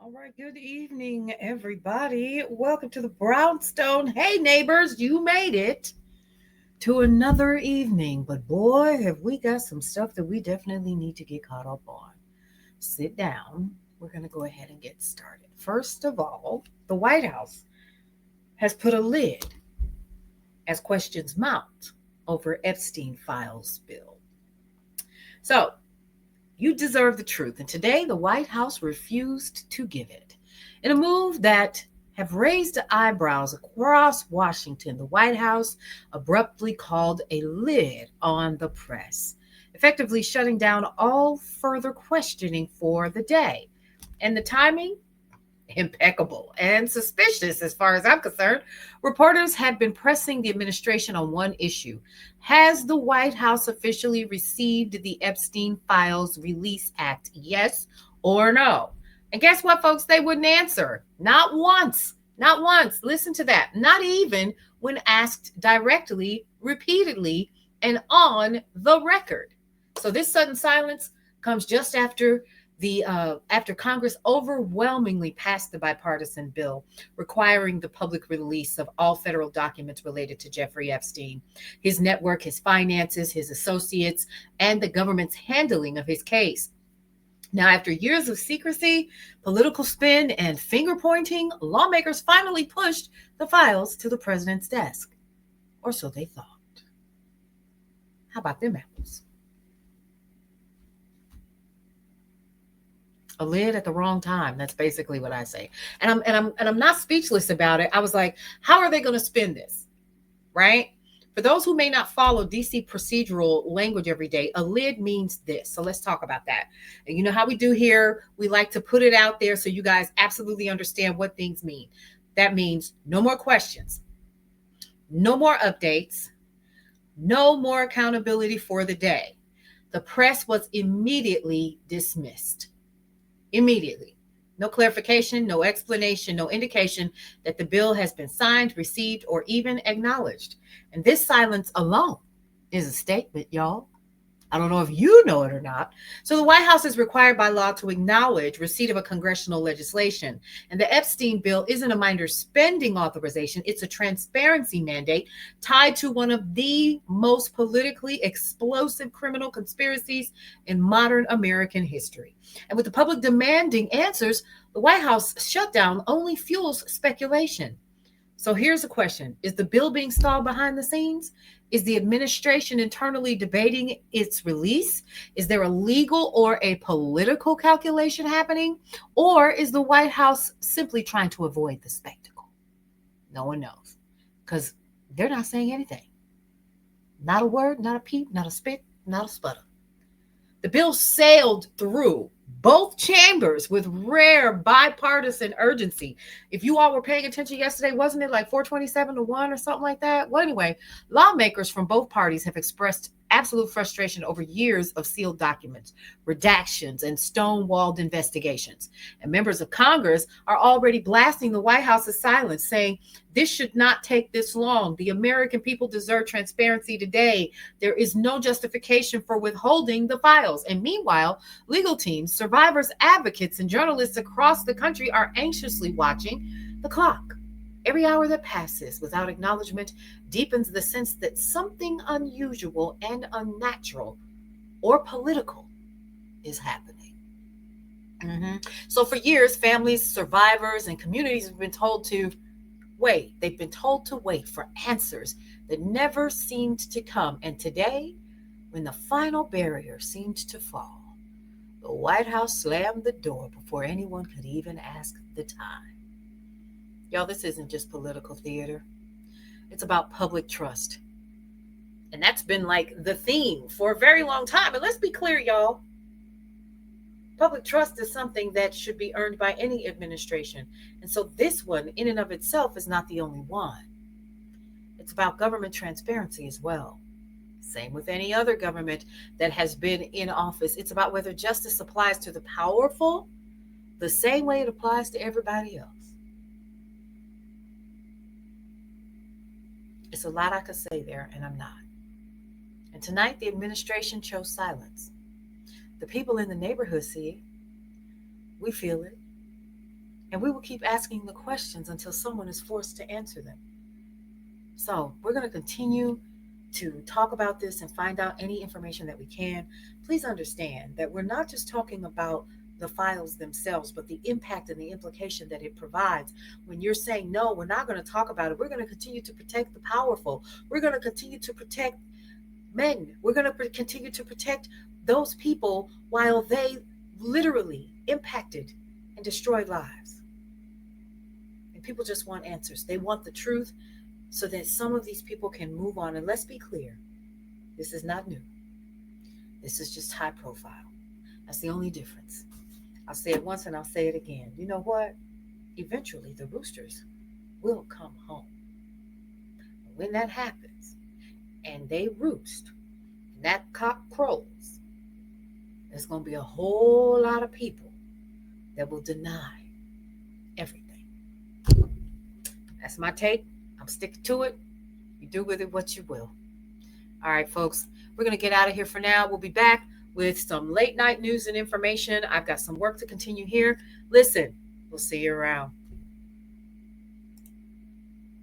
All right, good evening, everybody. Welcome to the Brownstone. Hey, neighbors, you made it to another evening. But boy, have we got some stuff that we definitely need to get caught up on. Sit down. We're going to go ahead and get started. First of all, the White House has put a lid as questions mount over Epstein files bill. So, you deserve the truth. And today, the White House refused to give it. In a move that have raised eyebrows across Washington, the White House abruptly called a lid on the press, effectively shutting down all further questioning for the day. And the timing? Impeccable and suspicious as far as I'm concerned. Reporters had been pressing the administration on one issue. Has the White House officially received the Epstein Files Release Act? Yes or no? And guess what, folks? They wouldn't answer. Not once. Not once. Listen to that. Not even when asked directly, repeatedly, and on the record. So this sudden silence comes just after Congress overwhelmingly passed the bipartisan bill requiring the public release of all federal documents related to Jeffrey Epstein, his network, his finances, his associates, and the government's handling of his case. Now, after years of secrecy, political spin, and finger pointing, lawmakers finally pushed the files to the president's desk. Or so they thought. How about them apples? A lid at the wrong time. That's basically what I say. And I'm not speechless about it. I was like, how are they going to spin this? Right? For those who may not follow DC procedural language every day, a lid means this. So let's talk about that. And you know how we do here? We like to put it out there so you guys absolutely understand what things mean. That means no more questions, no more updates, no more accountability for the day. The press was immediately dismissed. Immediately. No clarification, no explanation, no indication that the bill has been signed, received, or even acknowledged. And this silence alone is a statement, y'all. I don't know if you know it or not. So the White House is required by law to acknowledge receipt of a congressional legislation. And the Epstein bill isn't a minor spending authorization. It's a transparency mandate tied to one of the most politically explosive criminal conspiracies in modern American history. And with the public demanding answers, the White House shutdown only fuels speculation. So here's a question. Is the bill being stalled behind the scenes? Is the administration internally debating its release? Is there a legal or a political calculation happening? Or is the White House simply trying to avoid the spectacle? No one knows because they're not saying anything. Not a word, not a peep, not a spit, not a sputter. The bill sailed through both chambers with rare bipartisan urgency. If you all were paying attention yesterday, wasn't it like 427 to 1 or something like that? Well, anyway, lawmakers from both parties have expressed absolute frustration over years of sealed documents, redactions, and stonewalled investigations. And members of Congress are already blasting the White House's silence, saying this should not take this long. The American people deserve transparency today. There is no justification for withholding the files. And meanwhile, legal teams, survivors, advocates, and journalists across the country are anxiously watching the clock. Every hour that passes without acknowledgement deepens the sense that something unusual and unnatural or political is happening. So for years, families, survivors, and communities have been told to wait. They've been told to wait for answers that never seemed to come. And today, when the final barrier seemed to fall, the White House slammed the door before anyone could even ask the time. Y'all, this isn't just political theater. It's about public trust. And that's been like the theme for a very long time. And let's be clear, y'all. Public trust is something that should be earned by any administration. And so this one, in and of itself, is not the only one. It's about government transparency as well. Same with any other government that has been in office. It's about whether justice applies to the powerful the same way it applies to everybody else. It's a lot I could say there, and I'm not. And tonight, the administration chose silence. The people in the neighborhood see it. We feel it. And we will keep asking the questions until someone is forced to answer them. So we're going to continue to talk about this and find out any information that we can. Please understand that we're not just talking about the files themselves, but the impact and the implication that it provides. When you're saying, no, we're not going to talk about it, we're going to continue to protect the powerful. We're going to continue to protect men. We're going to continue to protect those people while they literally impacted and destroyed lives. And people just want answers. They want the truth so that some of these people can move on. And let's be clear, this is not new. This is just high profile. That's the only difference. I'll say it once and I'll say it again. You know what? Eventually, the roosters will come home. When that happens and they roost and that cock crows, there's going to be a whole lot of people that will deny everything. That's my take. I'm sticking to it. You do with it what you will. All right, folks, we're going to get out of here for now. We'll be back with some late night news and information. I've got some work to continue here. Listen, we'll see you around.